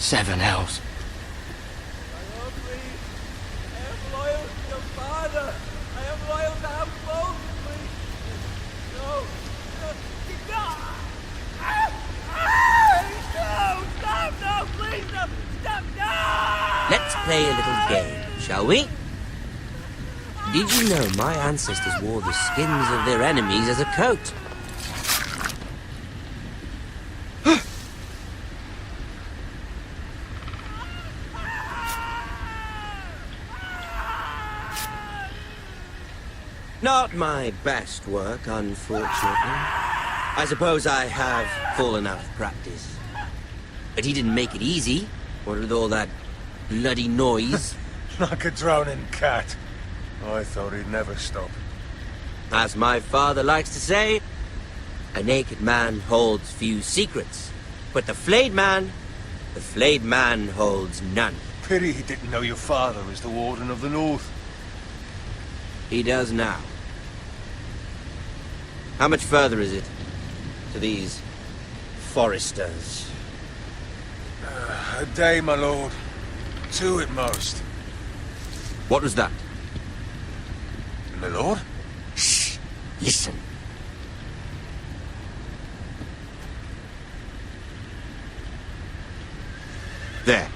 7 hells. I am loyal to your father. I am loyal to have both, please. No. No, please, no. Stop, no. Let's play a little game, shall we? Did you know my ancestors wore the skins of their enemies as a coat? Not my best work, unfortunately. I suppose I have fallen out of practice. But he didn't make it easy. What with all that bloody noise? Like a droning cat. I thought he'd never stop. As my father likes to say, a naked man holds few secrets. But the flayed man holds none. Pity he didn't know your father was the Warden of the North. He does now. How much further is it to these foresters? A day, my lord. 2 at most. What was that? My lord? Shh! Listen. There.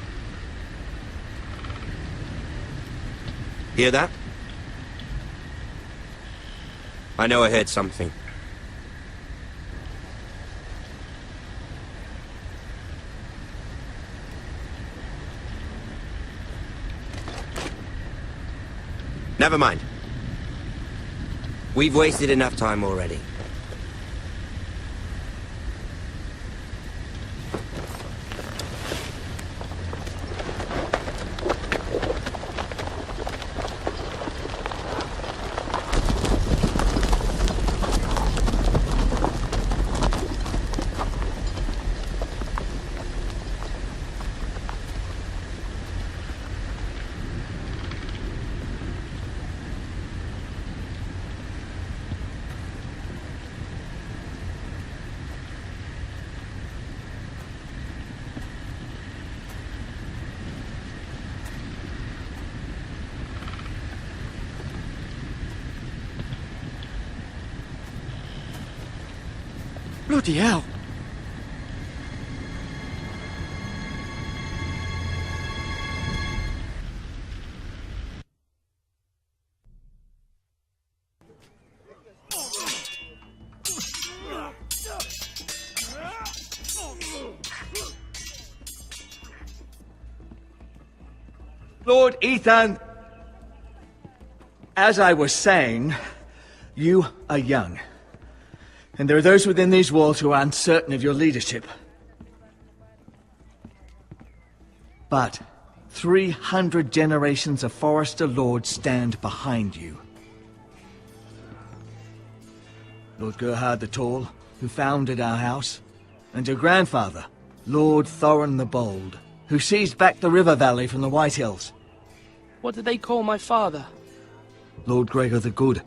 Hear that? I know I heard something. Never mind. We've wasted enough time already. Bloody hell. Lord Ethan, as I was saying, you are young. And there are those within these walls who are uncertain of your leadership. But 300 generations of Forester Lords stand behind you. Lord Gerhard the Tall, who founded our house, and your grandfather, Lord Thorin the Bold, who seized back the river valley from the White Hills. What did they call my father? Lord Gregor the Good.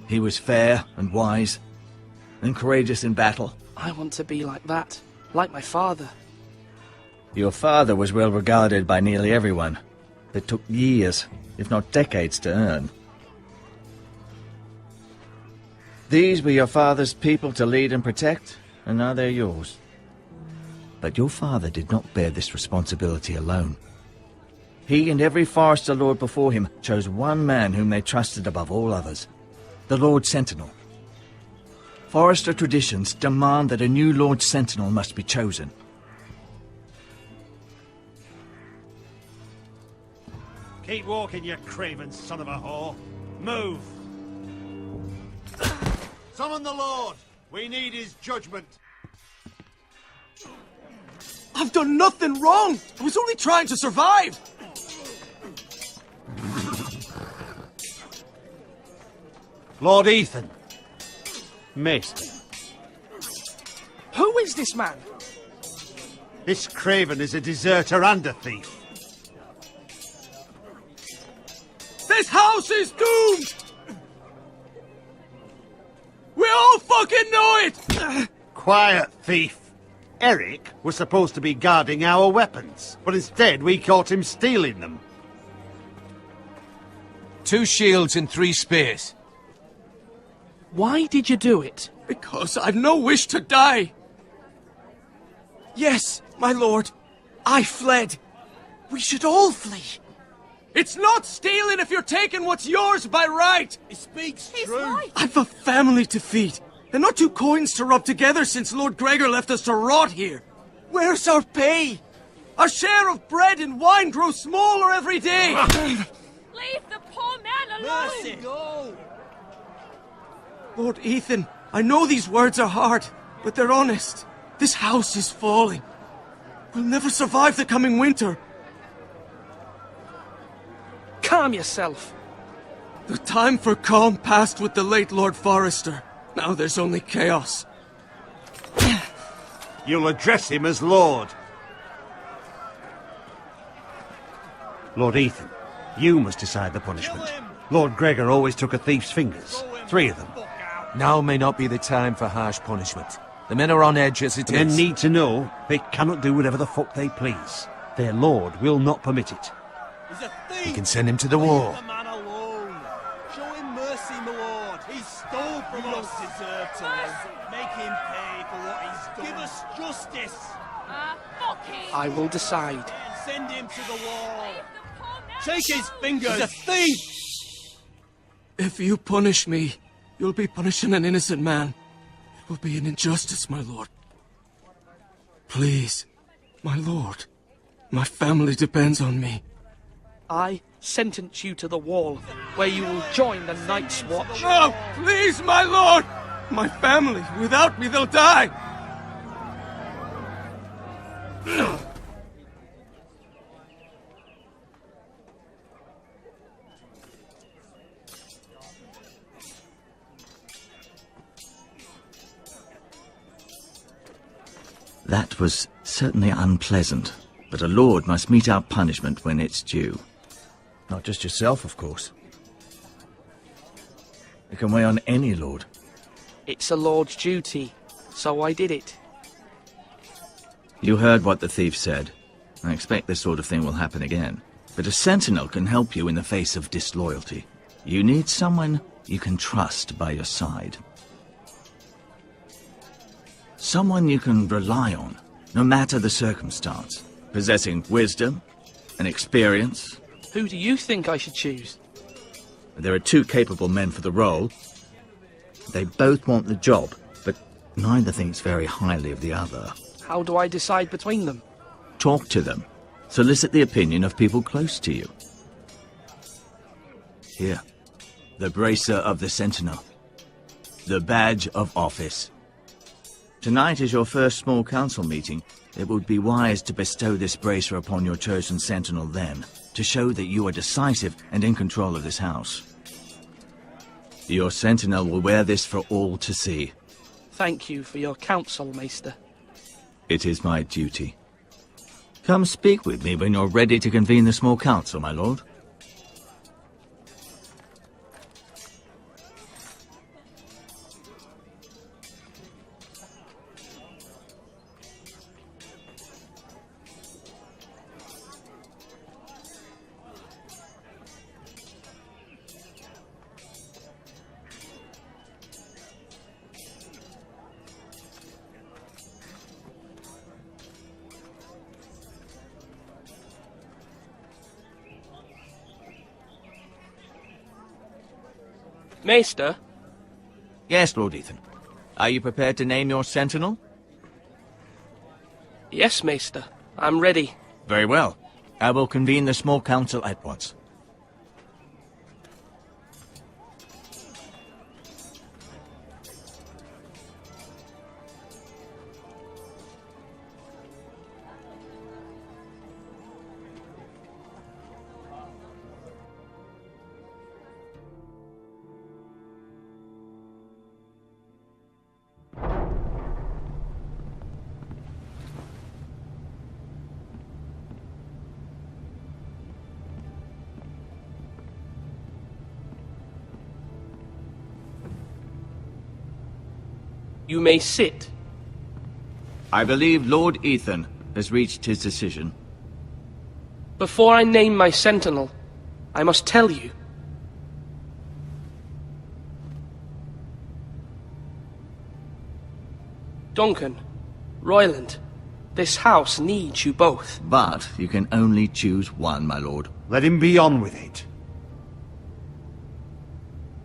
He was fair and wise, and courageous in battle. I want to be like that, like my father. Your father was well regarded by nearly everyone. It took years, if not decades, to earn. These were your father's people to lead and protect, and now they're yours. But your father did not bear this responsibility alone. He and every Forester Lord before him chose one man whom they trusted above all others. The Lord Sentinel. Forester traditions demand that a new Lord Sentinel must be chosen. Keep walking, you craven son of a whore. Move! Summon the Lord! We need his judgment. I've done nothing wrong! I was only trying to survive! Lord Ethan. Maester. Who is this man? This craven is a deserter and a thief. This house is doomed! We all fucking know it! Quiet, thief! Eric was supposed to be guarding our weapons, but instead we caught him stealing them. 2 shields and 3 spears. Why did you do it? Because I've no wish to die. Yes, my lord. I fled. We should all flee. It's not stealing if you're taking what's yours by right. He speaks He's true. right. I've a family to feed. And not 2 coins to rub together since Lord Gregor left us to rot here. Where's our pay? Our share of bread and wine grows smaller every day. Leave the poor man alone. Mercy, go! Lord Ethan, I know these words are hard, but they're honest. This house is falling. We'll never survive the coming winter. Calm yourself. The time for calm passed with the late Lord Forrester. Now there's only chaos. You'll address him as Lord. Lord Ethan, you must decide the punishment. Lord Gregor always took a thief's fingers. 3 of them. Now may not be the time for harsh punishment. The men are on edge as it The men is. need to know they cannot do whatever the fuck they please. Their lord will not permit it. He's a thief! We can send him to the wall. Leave the man alone. Show him mercy, my lord. He stole from us. He don't deserve to live. Make him pay for what he's done. Give us justice. Fuck him. I will decide. Send him to the wall. Leave the poor man Take his alone. fingers. He's a thief. If you punish me, you'll be punishing an innocent man. It will be an injustice, my lord. Please, my lord. My family depends on me. I sentence you to the wall, where you will join the Night's Watch. No, please, my lord! My family, without me, they'll die! That was certainly unpleasant, but a lord must mete out punishment when it's due. Not just yourself, of course. It can weigh on any lord. It's a lord's duty, so I did it. You heard what the thief said. I expect this sort of thing will happen again. But a sentinel can help you in the face of disloyalty. You need someone you can trust by your side. Someone you can rely on, no matter the circumstance. Possessing wisdom and experience. Who do you think I should choose? There are 2 capable men for the role. They both want the job, but neither thinks very highly of the other. How do I decide between them? Talk to them. Solicit the opinion of people close to you. Here, the bracer of the Sentinel. The badge of office. Tonight is your first small council meeting. It would be wise to bestow this bracer upon your chosen Sentinel then, to show that you are decisive and in control of this house. Your Sentinel will wear this for all to see. Thank you for your counsel, Maester. It is my duty. Come speak with me when you're ready to convene the small council, my lord. Maester, Yes, Lord Ethan. Are you prepared to name your sentinel? yes, Maester. I'm ready. Very well. I will convene the small council at once. You may sit. I believe Lord Ethan has reached his decision. Before I name my sentinel, I must tell you. Duncan, Royland, this house needs you both. But you can only choose one, my lord. Let him be on with it.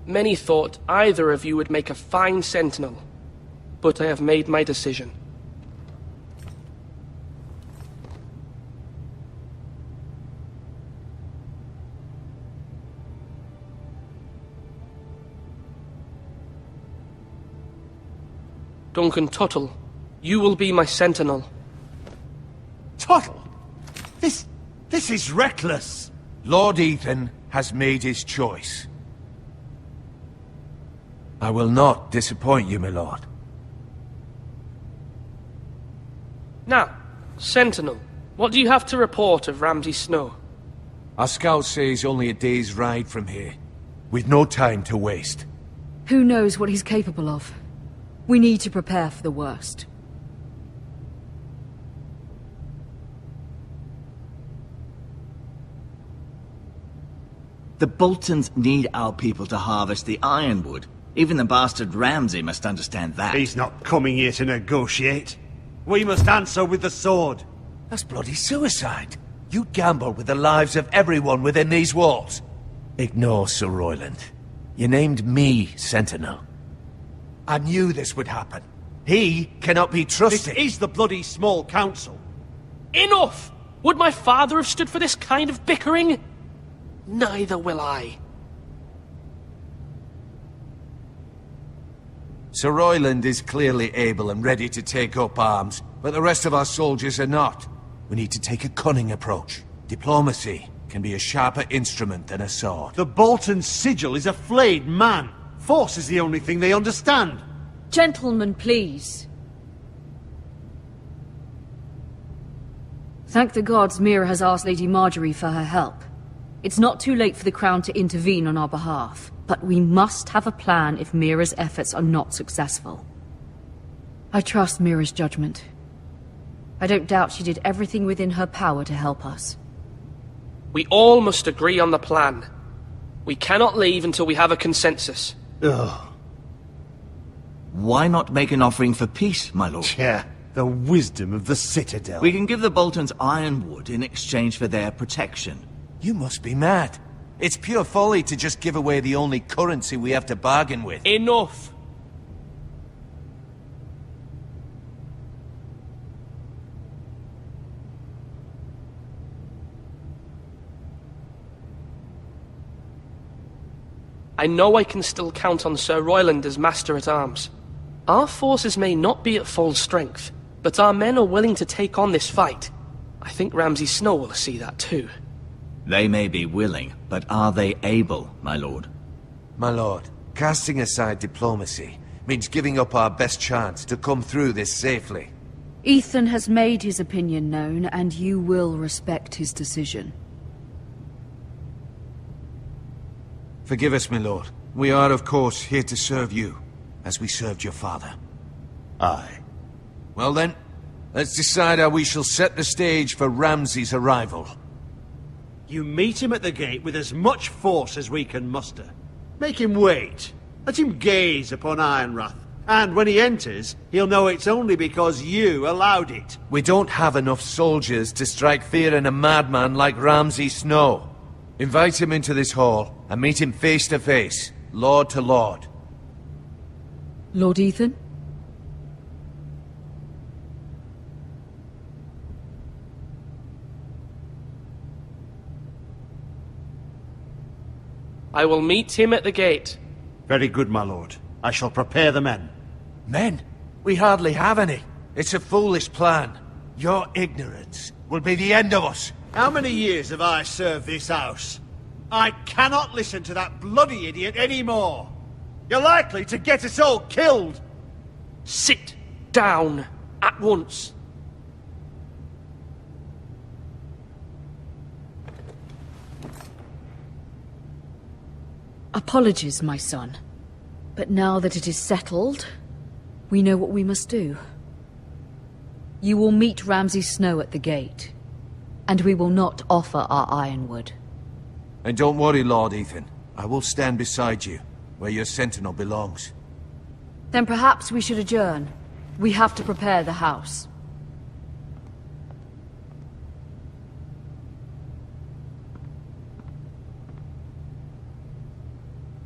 Many thought either of you would make a fine sentinel, but I have made my decision. Duncan Tuttle, you will be my sentinel. Tuttle? This is reckless. Lord Ethan has made his choice. I will not disappoint you, my lord. Now, sentinel, what do you have to report of Ramsay Snow? Our scouts say he's only a day's ride from here. We've no time to waste. Who knows what he's capable of? We need to prepare for the worst. The Boltons need our people to harvest the ironwood. Even the bastard Ramsay must understand that. He's not coming here to negotiate. We must answer with the sword. That's bloody suicide. You gamble with the lives of everyone within these walls. Ignore Sir Royland. You named me Sentinel. I knew this would happen. He cannot be trusted. This is the bloody small council. Enough! Would my father have stood for this kind of bickering? Neither will I. Sir Royland is clearly able and ready to take up arms, but the rest of our soldiers are not. We need to take a cunning approach. Diplomacy can be a sharper instrument than a sword. The Bolton sigil is a flayed man. Force is the only thing they understand. Gentlemen, please. Thank the gods Mira has asked Lady Marjorie for her help. It's not too late for the Crown to intervene on our behalf, but we must have a plan if Mira's efforts are not successful. I trust Mira's judgment. I don't doubt she did everything within her power to help us. We all must agree on the plan. We cannot leave until we have a consensus. Ugh. Why not make an offering for peace, my lord? Yeah, the wisdom of the Citadel. We can give the Boltons ironwood in exchange for their protection. You must be mad. It's pure folly to just give away the only currency we have to bargain with. Enough! I know I can still count on Sir Royland as Master-at-Arms. Our forces may not be at full strength, but our men are willing to take on this fight. I think Ramsay Snow will see that too. They may be willing, but are they able, my lord? My lord, casting aside diplomacy means giving up our best chance to come through this safely. Ethan has made his opinion known, and you will respect his decision. Forgive us, my lord. We are, of course, here to serve you, as we served your father. Aye. Well then, let's decide how we shall set the stage for Ramsay's arrival. You meet him at the gate with as much force as we can muster. Make him wait. Let him gaze upon Ironrath. And when he enters, he'll know it's only because you allowed it. We don't have enough soldiers to strike fear in a madman like Ramsay Snow. Invite him into this hall and meet him face to face, lord to lord. Lord Ethan? I will meet him at the gate. Very good, my lord. I shall prepare the men. Men? We hardly have any. It's a foolish plan. Your ignorance will be the end of us. How many years have I served this house? I cannot listen to that bloody idiot anymore. You're likely to get us all killed. Sit down at once. Apologies, my son. But now that it is settled, we know what we must do. You will meet Ramsay Snow at the gate, and we will not offer our ironwood. And don't worry, Lord Ethan. I will stand beside you, where your sentinel belongs. Then perhaps we should adjourn. We have to prepare the house.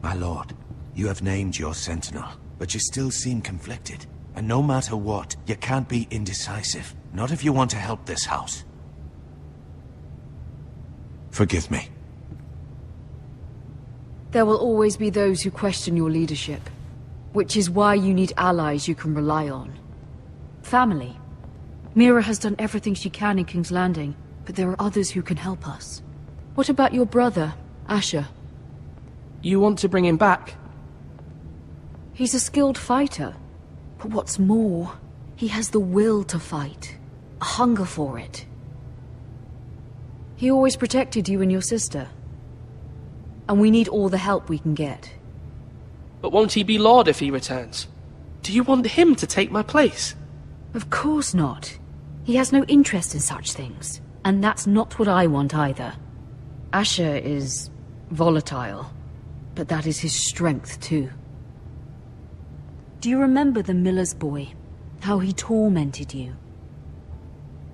My lord, you have named your sentinel, but you still seem conflicted. And no matter what, you can't be indecisive. Not if you want to help this house. Forgive me. There will always be those who question your leadership, which is why you need allies you can rely on. Family. Mira has done everything she can in King's Landing, but there are others who can help us. What about your brother, Asher? You want to bring him back? He's a skilled fighter. But what's more, he has the will to fight. A hunger for it. He always protected you and your sister. And we need all the help we can get. But won't he be Lord if he returns? Do you want him to take my place? Of course not. He has no interest in such things. And that's not what I want either. Asher is volatile, but that is his strength too. Do you remember the miller's boy? How he tormented you?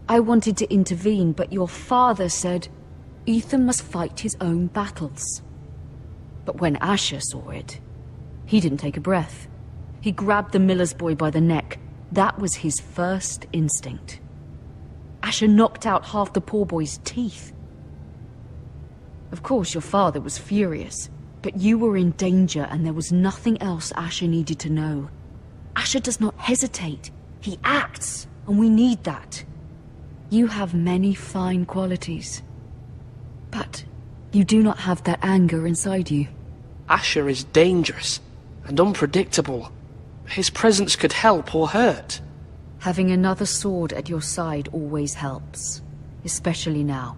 I wanted to intervene, but your father said Ethan must fight his own battles. But when Asher saw it, he didn't take a breath. He grabbed the miller's boy by the neck. That was his first instinct. Asher knocked out half the poor boy's teeth. Of course, your father was furious, but you were in danger and there was nothing else Asher needed to know. Asher does not hesitate. He acts, and we need that. You have many fine qualities, but you do not have that anger inside you. Asher is dangerous and unpredictable. His presence could help or hurt. Having another sword at your side always helps, especially now.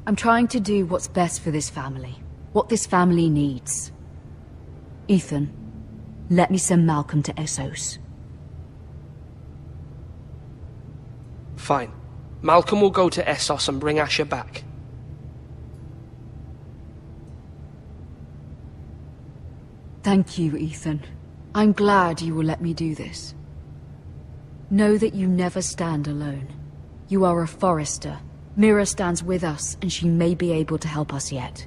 I'm trying to do what's best for this family. What this family needs. Ethan, let me send Malcolm to Essos. Fine. Malcolm will go to Essos and bring Asher back. Thank you, Ethan. I'm glad you will let me do this. Know that you never stand alone. You are a Forester. Mira stands with us, and she may be able to help us yet.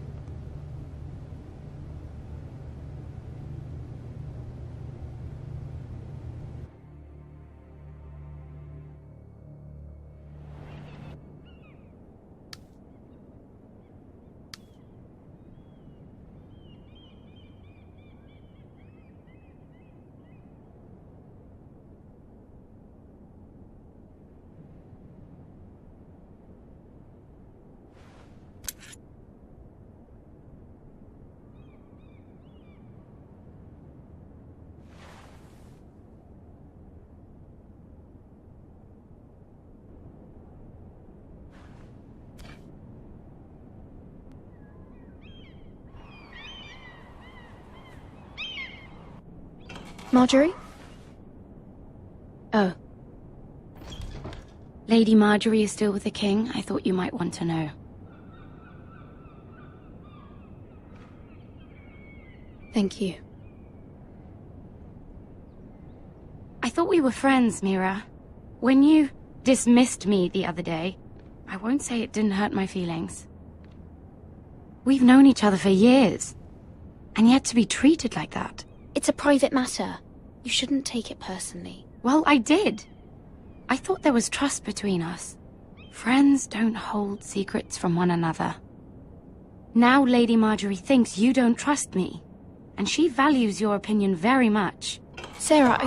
Marjorie? Oh. Lady Marjorie is still with the king. I thought you might want to know. Thank you. I thought we were friends, Mira. When you dismissed me the other day, I won't say it didn't hurt my feelings. We've known each other for years, and yet to be treated like that. It's a private matter. You shouldn't take it personally. Well, I did. I thought there was trust between us. Friends don't hold secrets from one another. Now Lady Marjorie thinks you don't trust me, and she values your opinion very much. Sarah,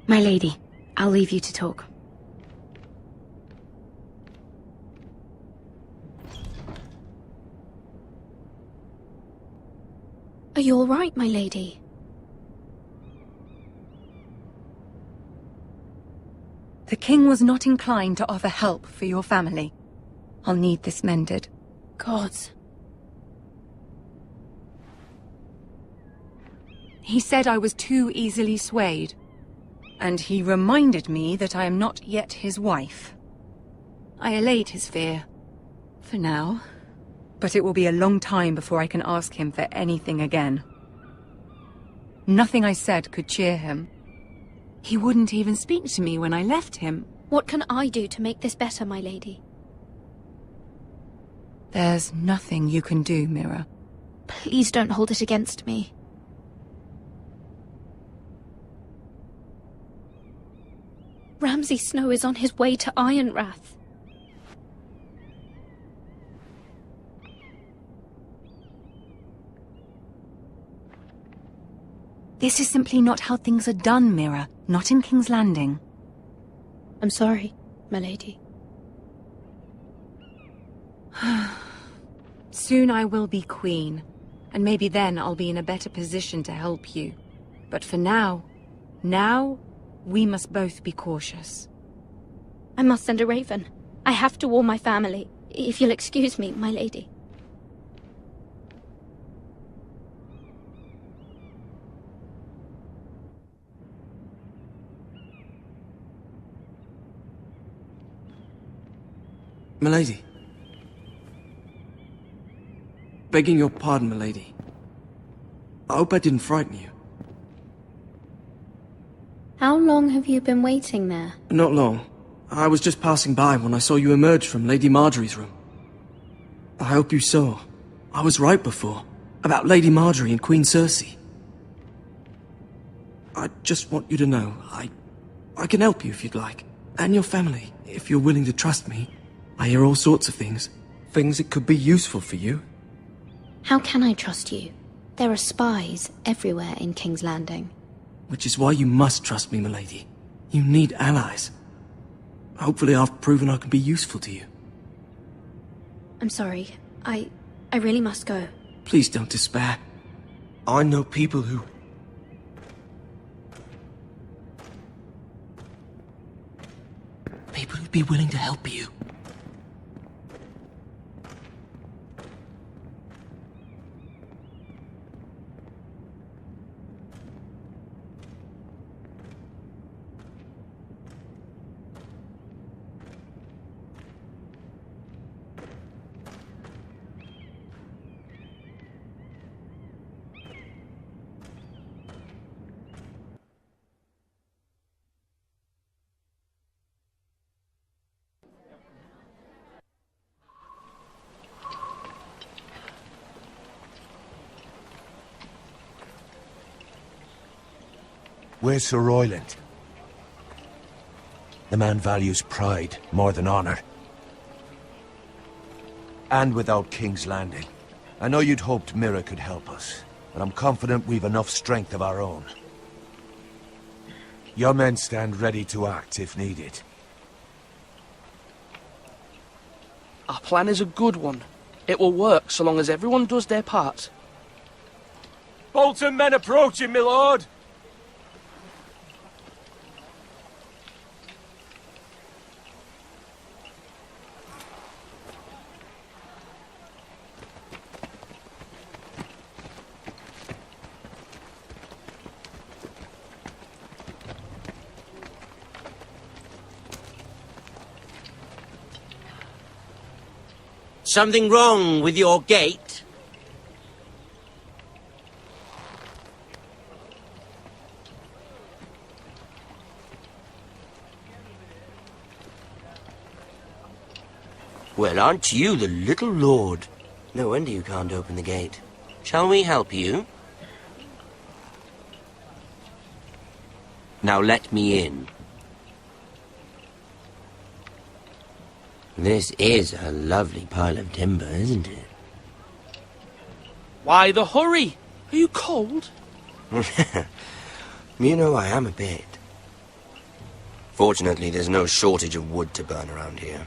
My lady, I'll leave you to talk. Are you all right, my lady? The king was not inclined to offer help for your family. I'll need this mended. Gods. He said I was too easily swayed. And he reminded me that I am not yet his wife. I allayed his fear. For now. But it will be a long time before I can ask him for anything again. Nothing I said could cheer him. He wouldn't even speak to me when I left him. What can I do to make this better, my lady? There's nothing you can do, Mira. Please don't hold it against me. Ramsay Snow is on his way to Ironrath. This is simply not how things are done, Mira. Not in King's Landing. I'm sorry, my lady. Soon I will be queen, and maybe then I'll be in a better position to help you. But for now, we must both be cautious. I must send a raven. I have to warn my family. If you'll excuse me, my lady. Milady. Begging your pardon, milady. I hope I didn't frighten you. How long have you been waiting there? Not long. I was just passing by when I saw you emerge from Lady Marjorie's room. I hope you saw. I was right before. About Lady Marjorie and Queen Cersei. I just want you to know, I can help you if you'd like. And your family, if you're willing to trust me. I hear all sorts of things. Things that could be useful for you. How can I trust you? There are spies everywhere in King's Landing. Which is why you must trust me, milady. You need allies. Hopefully I've proven I can be useful to you. I'm sorry. I really must go. Please don't despair. I know people who... People who'd be willing to help you. Where's Sir Royland? The man values pride more than honor. And without King's Landing. I know you'd hoped Mira could help us, but I'm confident we've enough strength of our own. Your men stand ready to act if needed. Our plan is a good one. It will work so long as everyone does their part. Bolton men approaching, my lord! Something wrong with your gate? Well, aren't you the little lord? No wonder you can't open the gate. Shall we help you? Now let me in. This is a lovely pile of timber, isn't it? Why the hurry? Are you cold? You know, I am a bit. Fortunately, there's no shortage of wood to burn around here.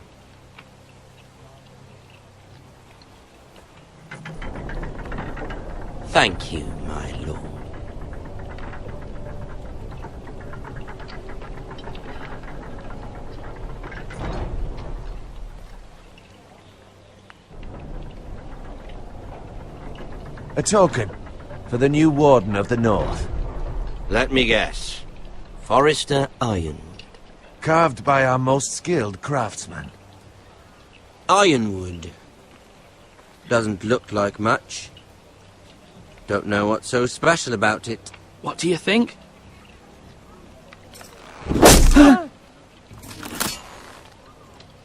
Thank you, my lord. A token for the new Warden of the North. Let me guess. Forrester Ironwood. Carved by our most skilled craftsman. Ironwood. Doesn't look like much. Don't know what's so special about it. What do you think?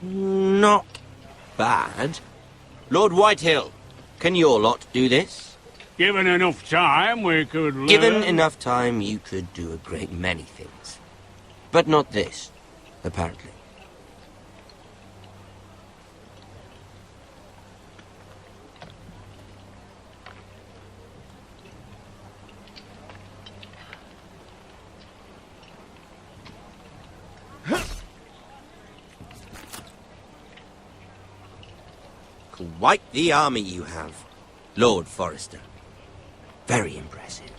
Not bad. Lord Whitehill, can your lot do this? Given enough time, we could learn. Given enough time, you could do a great many things. But not this, apparently. Quite the army you have, Lord Forrester. Very impressive.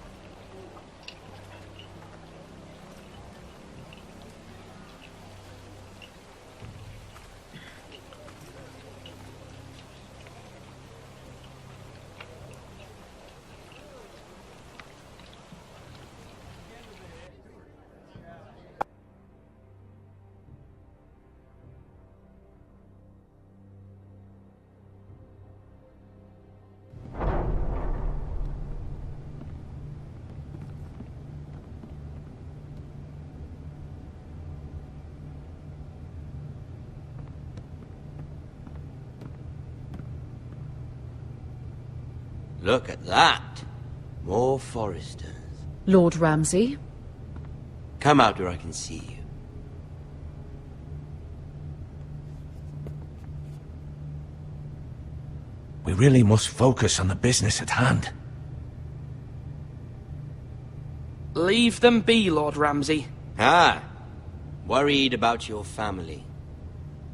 Look at that. More Forresters. Lord Ramsay? Come out where I can see you. We really must focus on the business at hand. Leave them be, Lord Ramsay. Ah, worried about your family.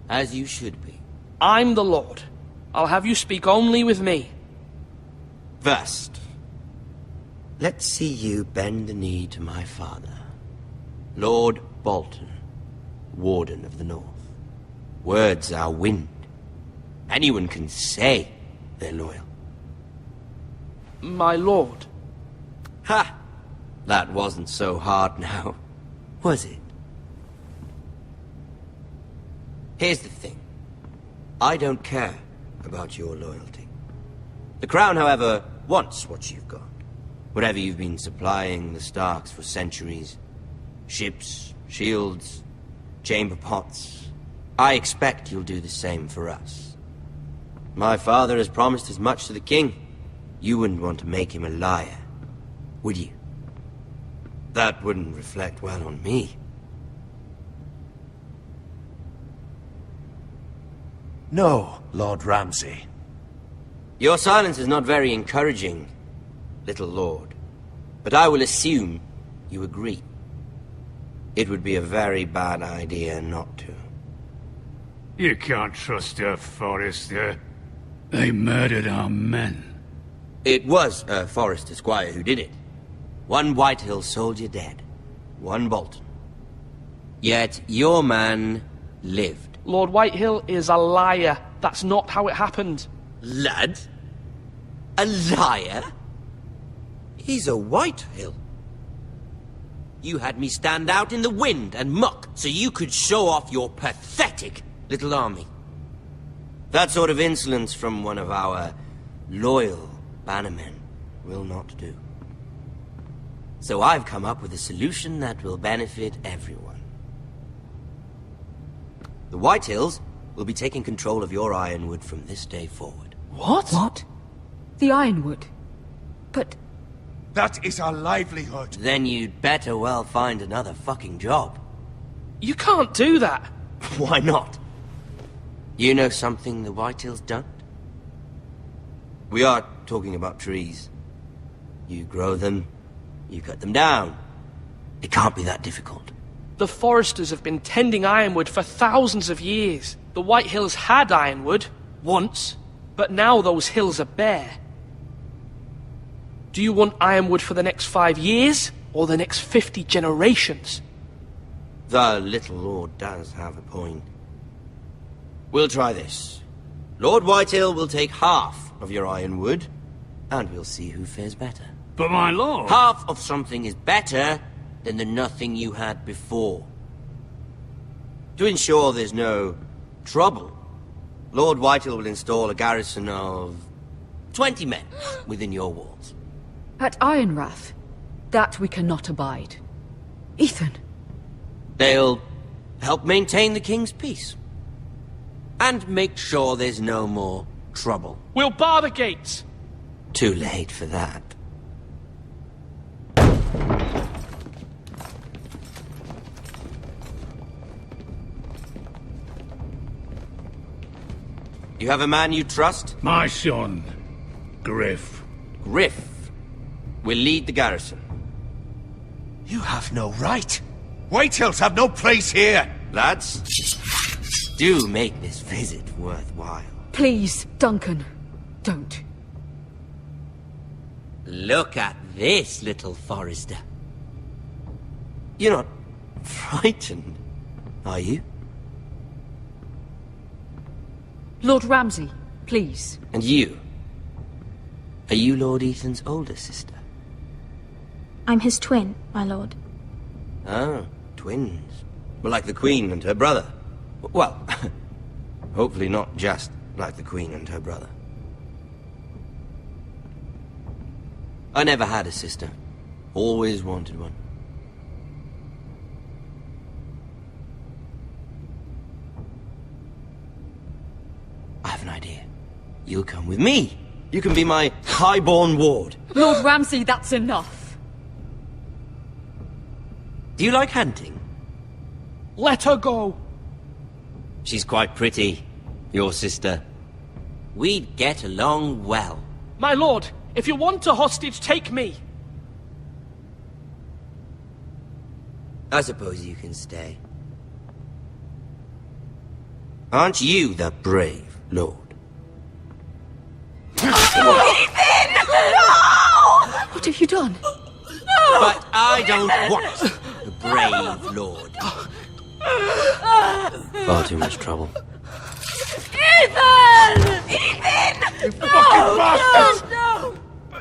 As you should be. I'm the Lord. I'll have you speak only with me. First, let's see you bend the knee to my father, Lord Bolton, Warden of the North. Words are wind. Anyone can say they're loyal. My lord. Ha! That wasn't so hard now, was it? Here's the thing. I don't care about your loyalty. The Crown, however, wants what you've got. Whatever you've been supplying the Starks for centuries. Ships, shields, chamber pots. I expect you'll do the same for us. My father has promised as much to the king. You wouldn't want to make him a liar, would you? That wouldn't reflect well on me. No, Lord Ramsay. Your silence is not very encouraging, little lord. But I will assume you agree. It would be a very bad idea not to. You can't trust her, Forrester. They murdered our men. It was a Forrester squire who did it. One Whitehill soldier dead. One Bolton. Yet your man lived. Lord Whitehill is a liar. That's not how it happened. Lad? A liar? He's a Whitehill. You had me stand out in the wind and muck so you could show off your pathetic little army. That sort of insolence from one of our loyal bannermen will not do. So I've come up with a solution that will benefit everyone. The Whitehills will be taking control of your Ironwood from this day forward. What? What? The Ironwood? But... That is our livelihood. Then you'd better well find another fucking job. You can't do that. Why not? You know something the Whitehills don't? We are talking about trees. You grow them, you cut them down. It can't be that difficult. The Foresters have been tending Ironwood for thousands of years. The Whitehills had Ironwood, once, but now those hills are bare. Do you want Ironwood for the next 5 years, or the next 50 generations? The little lord does have a point. We'll try this. Lord Whitehill will take half of your Ironwood, and we'll see who fares better. But my lord... Half of something is better than the nothing you had before. To ensure there's no trouble, Lord Whitehill will install a garrison of 20 men within your walls. At Ironrath, that we cannot abide. Ethan. They'll help maintain the king's peace. And make sure there's no more trouble. We'll bar the gates. Too late for that. You have a man you trust? My son, Griff. Griff will lead the garrison. You have no right. Whitehills have no place here. Lads, do make this visit worthwhile. Please, Duncan, don't. Look at this, little Forrester. You're not frightened, are you? Lord Ramsay, please. And you? Are you Lord Ethan's older sister? I'm his twin, my lord. Oh, twins. Well, like the Queen and her brother. Well, hopefully not just like the Queen and her brother. I never had a sister. Always wanted one. I have an idea. You'll come with me. You can be my highborn ward. Lord Ramsay, that's enough. Do you like hunting? Let her go. She's quite pretty, your sister. We'd get along well. My lord, if you want a hostage, take me. I suppose you can stay. Aren't you the brave lord? Ethan! No! What have you done? No! But I don't want the brave lord. Far too much trouble. Ethan! Ethan! You fucking bastard! No!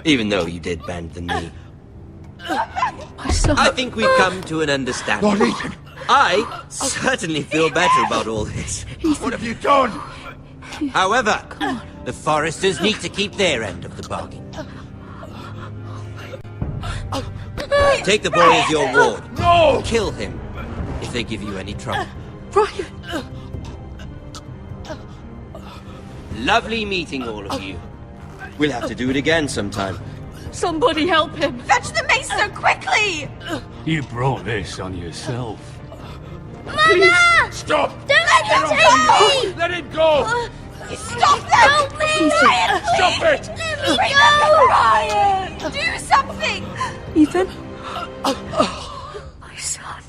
Even though you did bend the knee. My son. I think we've come to an understanding. Lord Ethan! I certainly feel better about all this. What have you done? However, the Foresters need to keep their end of the bargain. Take the boy as your ward. No! Kill him if they give you any trouble. Brian! Lovely meeting all of you. We'll have to do it again sometime. Somebody help him! Fetch the mace so quickly! You brought this on yourself. Mama! Stop! Don't let him take me! Let him go! Stop them! Help me! Ryan, please! Stop it! Let me go! Ryan! Do something! Ethan? My son.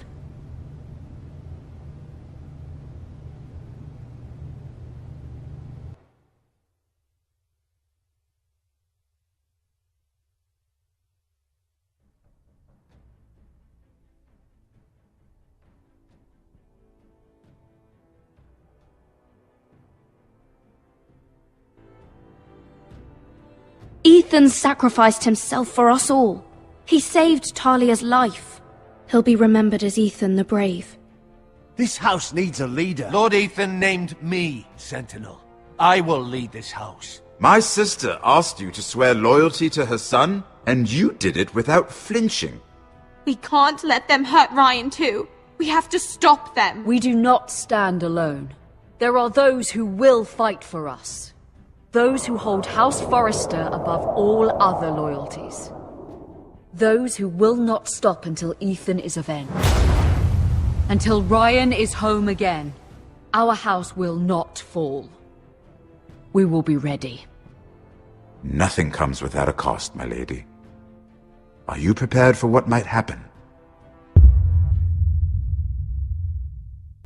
Ethan sacrificed himself for us all. He saved Talia's life. He'll be remembered as Ethan the Brave. This house needs a leader. Lord Ethan named me Sentinel. I will lead this house. My sister asked you to swear loyalty to her son, and you did it without flinching. We can't let them hurt Ryan too. We have to stop them. We do not stand alone. There are those who will fight for us. Those who hold House Forrester above all other loyalties. Those who will not stop until Ethan is avenged. Until Ryan is home again, our house will not fall. We will be ready. Nothing comes without a cost, my lady. Are you prepared for what might happen?